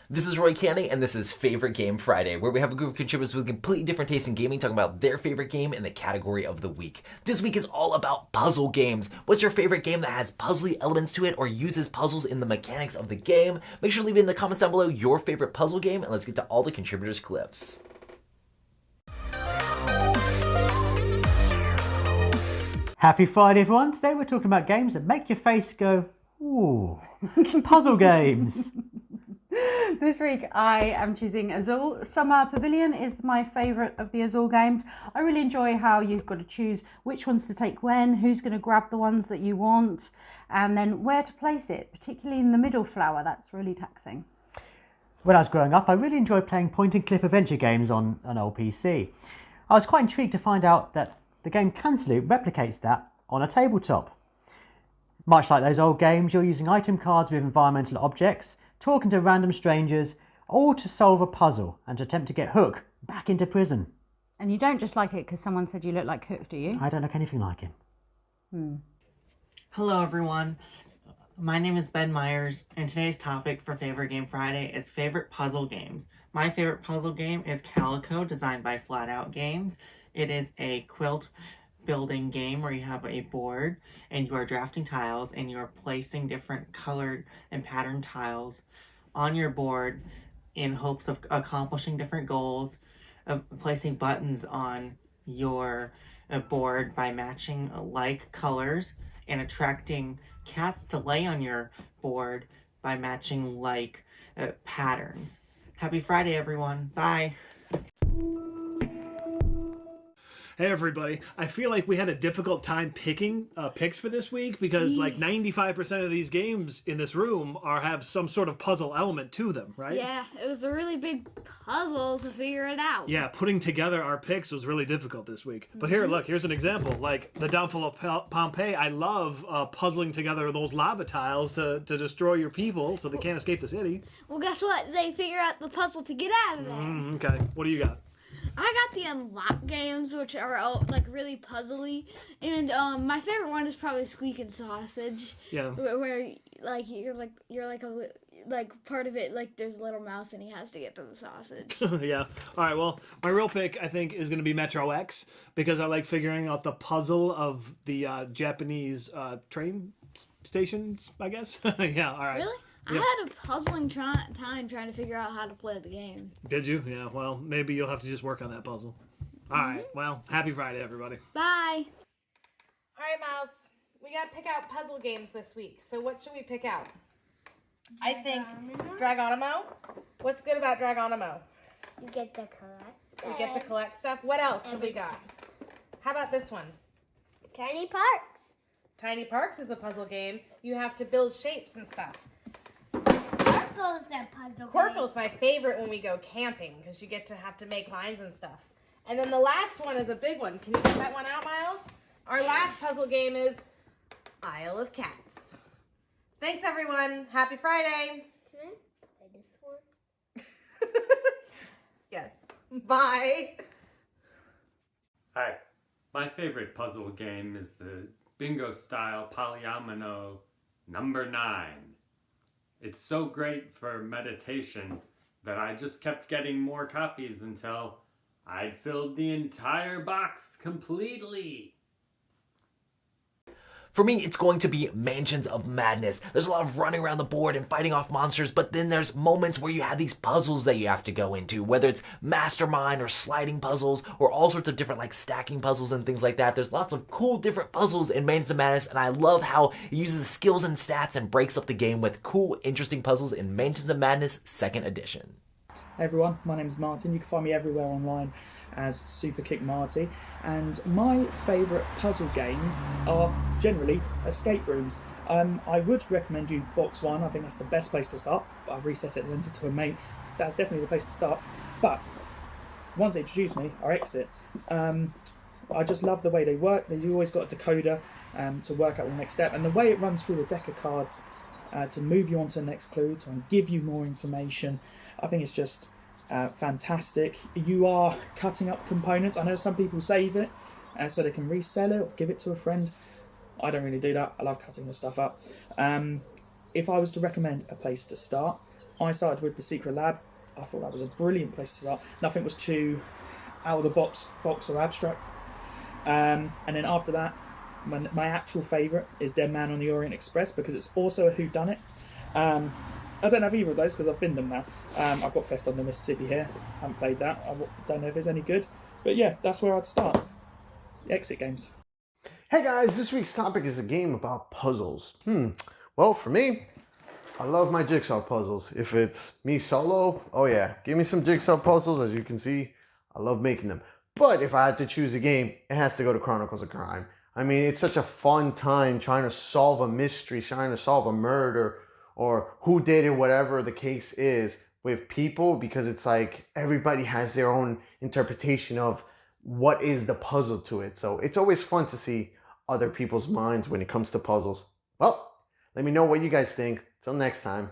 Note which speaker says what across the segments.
Speaker 1: This is Roy Canning, and this is Favorite Game Friday, where we have a group of contributors with completely different tastes in gaming talking about their favorite game in the category of the week. This week is all about puzzle games. What's your favorite game that has puzzly elements to it or uses puzzles in the mechanics of the game? Make sure to leave it in the comments down below your favorite puzzle game, and let's get to all the contributors' clips.
Speaker 2: Happy Friday, everyone. Today we're talking about games that make your face go, ooh, puzzle games.
Speaker 3: This week I am choosing Azul. Summer Pavilion is my favourite of the Azul games. I really enjoy how you've got to choose which ones to take when, who's going to grab the ones that you want, and then where to place it, particularly in the middle flower. That's really taxing.
Speaker 2: When I was growing up, I really enjoyed playing point-and-click adventure games on an old PC. I was quite intrigued to find out that the game Cantaloupe replicates that on a tabletop. Much like those old games, you're using item cards with environmental objects, talking to random strangers, all to solve a puzzle and to attempt to get Hook back into prison.
Speaker 3: And you don't just like it because someone said you look like Hook, do you?
Speaker 2: I don't look anything like him.
Speaker 4: Hello everyone, my name is Ben Myers, and today's topic for Favorite Game Friday is favorite puzzle games. My favorite puzzle game is Calico, designed by Flat Out Games. It is a quilt building game where you have a board and you are drafting tiles and you are placing different colored and patterned tiles on your board in hopes of accomplishing different goals, of placing buttons on your board by matching like colors, and attracting cats to lay on your board by matching like patterns. Happy Friday, everyone. Bye.
Speaker 5: Hey everybody, I feel like we had a difficult time picking picks for this week because like 95% of these games in this room have some sort of puzzle element to them, right?
Speaker 6: Yeah, it was a really big puzzle to figure it out.
Speaker 5: Yeah, putting together our picks was really difficult this week. But here, look, here's an example. Like the Downfall of Pompeii, I love puzzling together those lava tiles to destroy your people so they can't escape the city.
Speaker 6: Well, guess what? They figure out the puzzle to get out of there.
Speaker 5: Okay, what do you got?
Speaker 6: I got the unlock games, which are all, like, really puzzly, and my favorite one is probably Squeak and Sausage.
Speaker 5: Yeah.
Speaker 6: Where like part of it, like there's a little mouse and he has to get to the sausage.
Speaker 5: Yeah. All right. Well, my real pick I think is going to be Metro X because I like figuring out the puzzle of the Japanese train stations. I guess. Yeah. All right.
Speaker 6: Really?
Speaker 5: Yeah.
Speaker 6: I had a puzzling time trying to figure out how to play the game.
Speaker 5: Did you? Yeah, well, maybe you'll have to just work on that puzzle. All right, well, happy Friday, everybody.
Speaker 6: Bye.
Speaker 7: All right, Mouse. We got to pick out puzzle games this week. So what should we pick out? I think Dragonimo. What's good about Dragonimo?
Speaker 8: You get to collect.
Speaker 7: We get to collect stuff. What else have we got? How about this one?
Speaker 8: Tiny Parks.
Speaker 7: Tiny Parks is a puzzle game. You have to build shapes and stuff.
Speaker 8: Quirkle's a puzzle
Speaker 7: Quirkle's my favorite when we go camping because you get to have to make lines and stuff. And then the last one is a big one. Can you get that one out, Miles? Our last puzzle game is Isle of Cats. Thanks, everyone. Happy Friday.
Speaker 8: Can I play this one?
Speaker 7: Yes. Bye.
Speaker 9: Hi. My favorite puzzle game is the bingo-style polyomino number 9. It's so great for meditation that I just kept getting more copies until I'd filled the entire box completely.
Speaker 1: For me, it's going to be Mansions of Madness. There's a lot of running around the board and fighting off monsters, but then there's moments where you have these puzzles that you have to go into, whether it's mastermind or sliding puzzles or all sorts of different like stacking puzzles and things like that. There's lots of cool different puzzles in Mansions of Madness, and I love how it uses the skills and stats and breaks up the game with cool, interesting puzzles in Mansions of Madness 2nd Edition.
Speaker 10: Hey everyone, my name's Martin. You can find me everywhere online as Super Kick Marty, and my favourite puzzle games are generally escape rooms. I would recommend you Box 1. I think that's the best place to start. I've reset it and lent it to a mate. That's definitely the place to start. But once they introduce me, I exit. I just love the way they work. You've always got a decoder to work out the next step, and the way it runs through the deck of cards to move you on to the next clue, to give you more information. I think it's just fantastic. You are cutting up components. I know some people save it so they can resell it or give it to a friend. I don't really do that. I love cutting the stuff up. If I was to recommend a place to start, I started with The Secret Lab. I thought that was a brilliant place to start. Nothing was too out of the box or abstract. And then after that, my actual favourite is Dead Man on the Orient Express, because it's also a whodunit. I don't have either of those because I've binned them now. I've got Theft on the Mississippi here. I haven't played that. I don't know if it's any good. But yeah, that's where I'd start. Exit games.
Speaker 11: Hey guys, this week's topic is a game about puzzles. Well, for me, I love my jigsaw puzzles. If it's me solo, oh yeah, give me some jigsaw puzzles. As you can see, I love making them. But if I had to choose a game, it has to go to Chronicles of Crime. I mean, it's such a fun time trying to solve a mystery, trying to solve a murder, or who did it, whatever the case is, with people, because it's like everybody has their own interpretation of what is the puzzle to it. So it's always fun to see other people's minds when it comes to puzzles. Well, let me know what you guys think. Till next time.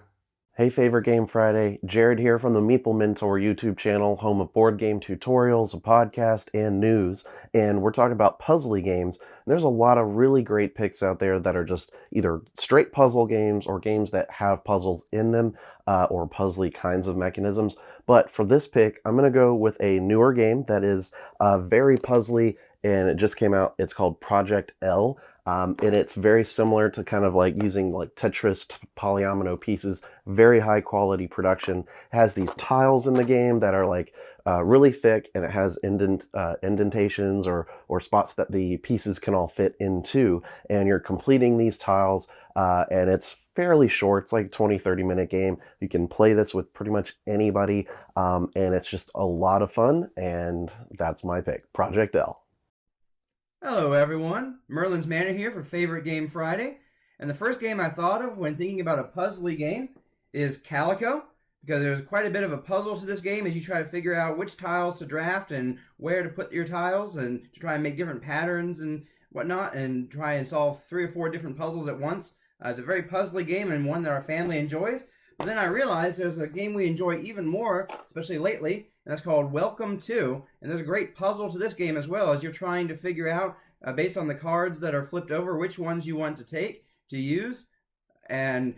Speaker 12: Hey Favorite Game Friday, Jared here from the Meeple Mentor YouTube channel, home of board game tutorials, a podcast, and news. And we're talking about puzzly games. There's a lot of really great picks out there that are just either straight puzzle games or games that have puzzles in them, or puzzly kinds of mechanisms. But for this pick, I'm going to go with a newer game that is very puzzly, and it just came out. It's called Project L. And it's very similar to kind of like using like Tetris polyomino pieces, very high quality production. It has these tiles in the game that are like really thick, and it has indentations or spots that the pieces can all fit into. And you're completing these tiles, and it's fairly short. It's like a 20-30 minute game. You can play this with pretty much anybody, and it's just a lot of fun, and that's my pick, Project L.
Speaker 13: Hello everyone, Merlin's Manor here for Favorite Game Friday, and the first game I thought of when thinking about a puzzly game is Calico, because there's quite a bit of a puzzle to this game as you try to figure out which tiles to draft and where to put your tiles, and to try and make different patterns and whatnot, and try and solve 3 or 4 different puzzles at once. It's a very puzzly game and one that our family enjoys. But then I realized there's a game we enjoy even more, especially lately, and that's called Welcome To. And there's a great puzzle to this game as well, as you're trying to figure out, based on the cards that are flipped over, which ones you want to use. And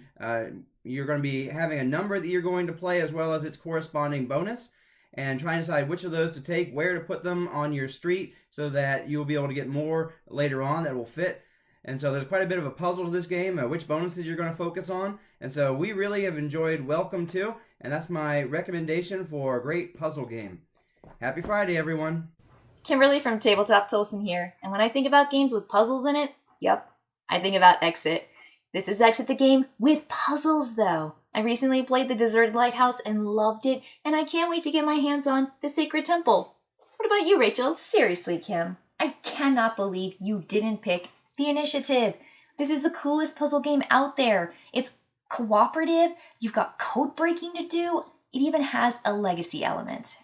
Speaker 13: you're going to be having a number that you're going to play, as well as its corresponding bonus, and trying to decide which of those to take, where to put them on your street, so that you will be able to get more later on that will fit. And so there's quite a bit of a puzzle to this game, which bonuses you're going to focus on. And so we really have enjoyed Welcome To, and that's my recommendation for a great puzzle game. Happy Friday, everyone.
Speaker 14: Kimberly from Tabletop Tolson here, and when I think about games with puzzles in it, yep, I think about Exit. This is Exit the game with puzzles, though. I recently played The Deserted Lighthouse and loved it, and I can't wait to get my hands on The Sacred Temple. What about you, Rachel? Seriously, Kim, I cannot believe you didn't pick The Initiative. This is the coolest puzzle game out there. It's cooperative, you've got code breaking to do, it even has a legacy element.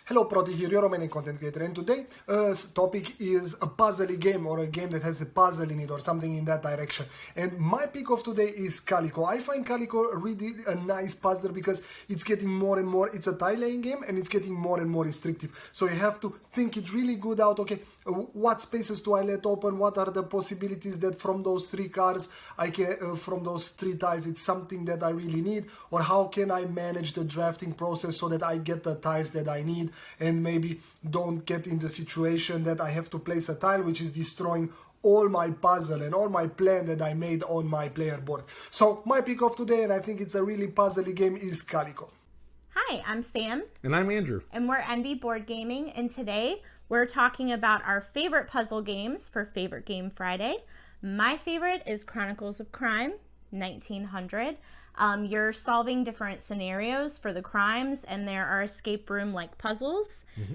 Speaker 15: Hello Proti here, your Romanian content creator, and today's topic is a puzzle game, or a game that has a puzzle in it or something in that direction. And my pick of today is Calico. I find Calico really a nice puzzler because it's getting more and more, it's a tile laying game, and it's getting more and more restrictive. So you have to think it really good out, okay, what spaces do I let open, what are the possibilities that from those 3 cards I can, from those 3 tiles, it's something that I really need, or how can I manage the drafting process so that I get the tiles that I need, and maybe don't get in the situation that I have to place a tile which is destroying all my puzzle and all my plan that I made on my player board. So my pick of today, and I think it's a really puzzly game, is Calico.
Speaker 16: Hi, I'm Sam.
Speaker 17: And I'm Andrew.
Speaker 16: And we're NB Board Gaming, and today we're talking about our favorite puzzle games for Favorite Game Friday. My favorite is Chronicles of Crime, 1900. You're solving different scenarios for the crimes, and there are escape room-like puzzles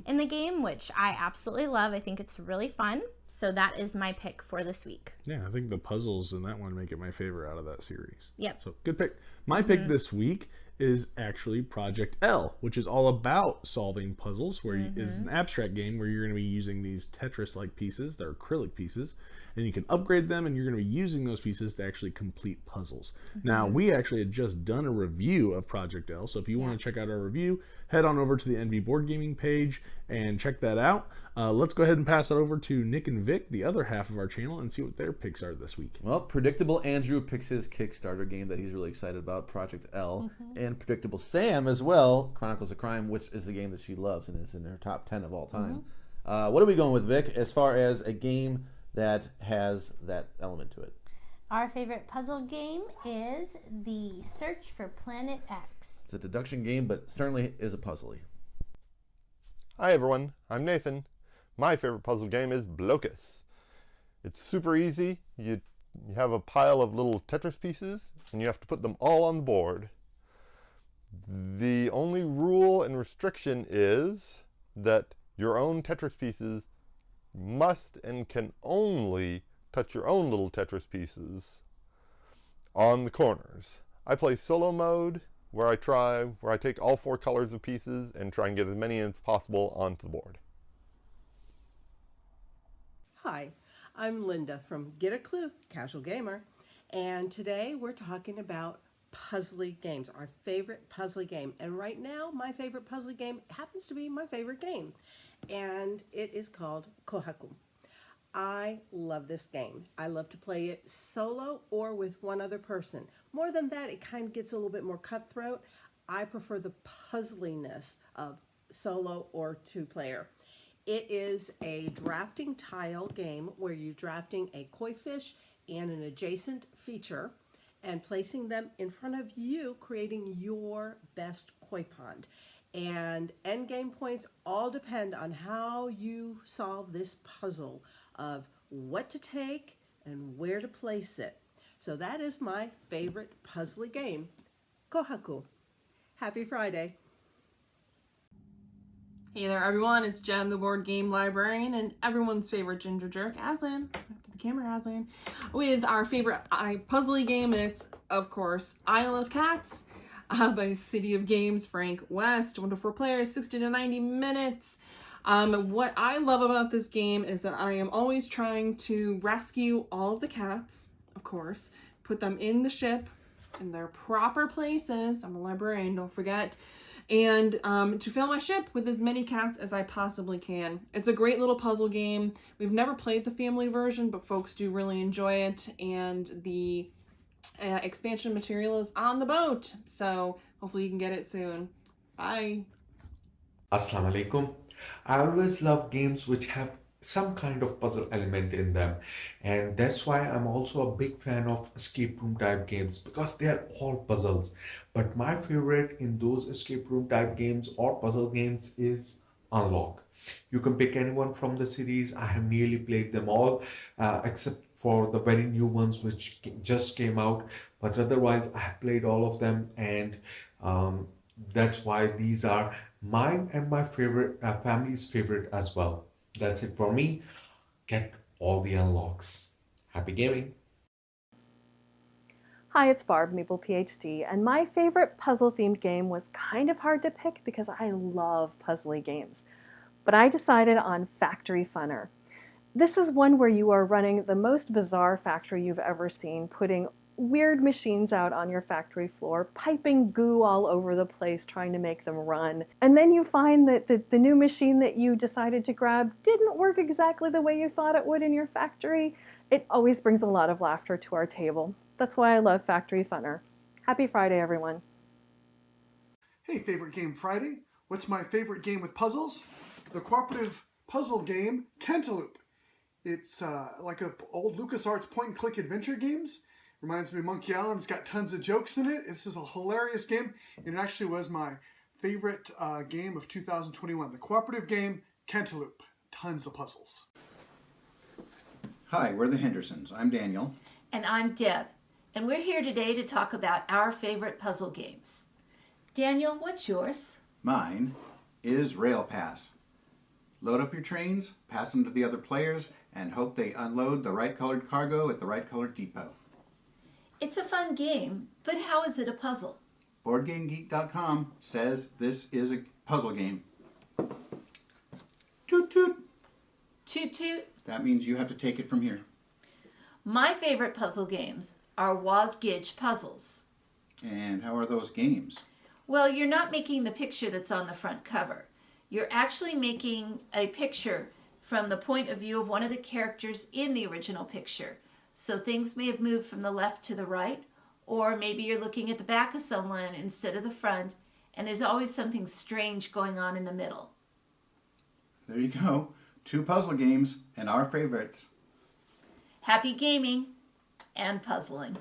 Speaker 16: in the game, which I absolutely love. I think it's really fun. So that is my pick for this week.
Speaker 17: Yeah, I think the puzzles in that one make it my favorite out of that series.
Speaker 16: Yep.
Speaker 17: So good pick. My pick this week is actually Project L, which is all about solving puzzles, where it's an abstract game where you're going to be using these Tetris-like pieces, they're acrylic pieces, and you can upgrade them, and you're going to be using those pieces to actually complete puzzles. Now, we actually had just done a review of Project L, so if you want to check out our review, head on over to the NV Board Gaming page and check that out. Let's go ahead and pass it over to Nick and Vic, the other half of our channel, and see what their picks are this week.
Speaker 18: Well, predictable Andrew picks his Kickstarter game that he's really excited about, Project L. And and Predictable Sam as well, Chronicles of Crime, which is a game that she loves and is in her top 10 of all time. What are we going with, Vic, as far as a game that has that element to it?
Speaker 16: Our favorite puzzle game is The Search for Planet X.
Speaker 18: It's a deduction game, but certainly is a puzzly.
Speaker 11: Hi everyone, I'm Nathan. My favorite puzzle game is Blocus. It's super easy. You have a pile of little Tetris pieces and you have to put them all on the board. The only rule and restriction is that your own Tetris pieces must and can only touch your own little Tetris pieces on the corners. I play solo mode where I take all 4 colors of pieces and try and get as many as possible onto the board.
Speaker 19: Hi, I'm Linda from Get a Clue, Casual Gamer, and today we're talking about puzzly games, our favorite puzzly game. And right now, my favorite puzzly game happens to be my favorite game, and it is called Kohaku. I love this game. I love to play it solo or with one other person. More than that, it kind of gets a little bit more cutthroat. I prefer the puzzliness of solo or 2-player. It is a drafting tile game where you're drafting a koi fish and an adjacent feature and placing them in front of you, creating your best koi pond. And end game points all depend on how you solve this puzzle of what to take and where to place it. So that is my favorite puzzly game, Kohaku. Happy Friday.
Speaker 20: Hey there everyone, it's Jen, the board game librarian, and everyone's favorite ginger jerk, Aslan. Back to the camera, Aslan. With our favorite puzzly game, and it's, of course, Isle of Cats by City of Games, Frank West. 1 to 4 players, 60 to 90 minutes. What I love about this game is that I am always trying to rescue all of the cats, of course, put them in the ship in their proper places. I'm a librarian, don't forget. And to fill my ship with as many cats as I possibly can. It's a great little puzzle game. We've never played the family version, but folks do really enjoy it. And the expansion material is on the boat. So hopefully you can get it soon. Bye.
Speaker 21: Assalamu alaikum. I always love games which have some kind of puzzle element in them, and that's why I'm also a big fan of escape room type games, because they are all puzzles. But my favorite in those escape room type games or puzzle games is Unlock. You can pick anyone from the series. I have nearly played them all, except for the very new ones which just came out, but otherwise I have played all of them, and that's why these are mine and my favorite, family's favorite as well. That's it for me. Get all the unlocks. Happy gaming.
Speaker 22: Hi, it's Barb, Maple PhD, and my favorite puzzle-themed game was kind of hard to pick because I love puzzly games. But I decided on Factory Funner. This is one where you are running the most bizarre factory you've ever seen, putting weird machines out on your factory floor, piping goo all over the place, trying to make them run. And then you find that the new machine that you decided to grab didn't work exactly the way you thought it would in your factory. It always brings a lot of laughter to our table. That's why I love Factory Funner. Happy Friday, everyone.
Speaker 15: Hey, Favorite Game Friday. What's my favorite game with puzzles? The cooperative puzzle game, Cantaloupe. It's like an old LucasArts point-and-click adventure games. Reminds me of Monkey Island. It's got tons of jokes in it. This is a hilarious game, and it actually was my favorite game of 2021. The cooperative game, Cantaloupe. Tons of puzzles.
Speaker 23: Hi, we're the Hendersons. I'm Daniel.
Speaker 24: And I'm Deb. And we're here today to talk about our favorite puzzle games. Daniel, what's yours?
Speaker 23: Mine is Rail Pass. Load up your trains, pass them to the other players, and hope they unload the right colored cargo at the right colored depot.
Speaker 24: It's a fun game, but how is it a puzzle?
Speaker 23: BoardGameGeek.com says this is a puzzle game. Toot toot.
Speaker 24: Toot toot.
Speaker 23: That means you have to take it from here.
Speaker 24: My favorite puzzle games are Wozgidge puzzles.
Speaker 23: And how are those games?
Speaker 24: Well, you're not making the picture that's on the front cover. You're actually making a picture from the point of view of one of the characters in the original picture. So things may have moved from the left to the right, or maybe you're looking at the back of someone instead of the front, and there's always something strange going on in the middle.
Speaker 23: There you go. 2 puzzle games and our favorites.
Speaker 24: Happy gaming and puzzling.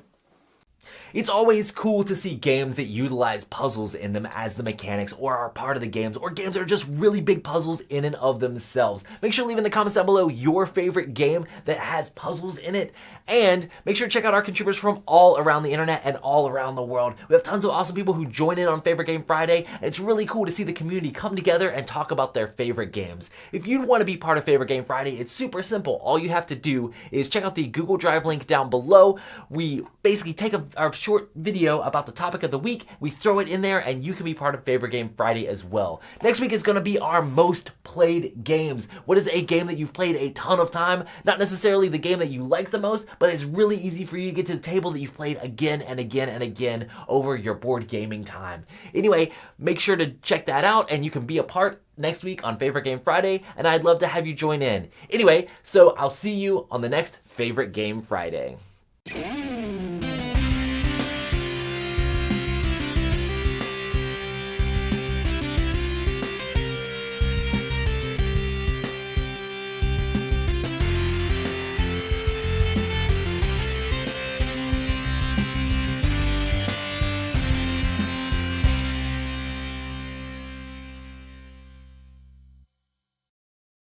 Speaker 1: It's always cool to see games that utilize puzzles in them as the mechanics or are part of the games, or games that are just really big puzzles in and of themselves. Make sure to leave in the comments down below your favorite game that has puzzles in it, and make sure to check out our contributors from all around the internet and all around the world. We have tons of awesome people who join in on Favorite Game Friday, and it's really cool to see the community come together and talk about their favorite games. If you want to be part of Favorite Game Friday, it's super simple. All you have to do is check out the Google Drive link down below. We basically take our short video about the topic of the week, we throw it in there, and you can be part of Favorite Game Friday as well. Next week is going to be our most played games. What is a game that you've played a ton of time? Not necessarily the game that you like the most, but it's really easy for you to get to the table that you've played again and again and again over your board gaming time. Anyway, make sure to check that out, and you can be a part next week on Favorite Game Friday, and I'd love to have you join in. Anyway, so I'll see you on the next Favorite Game Friday.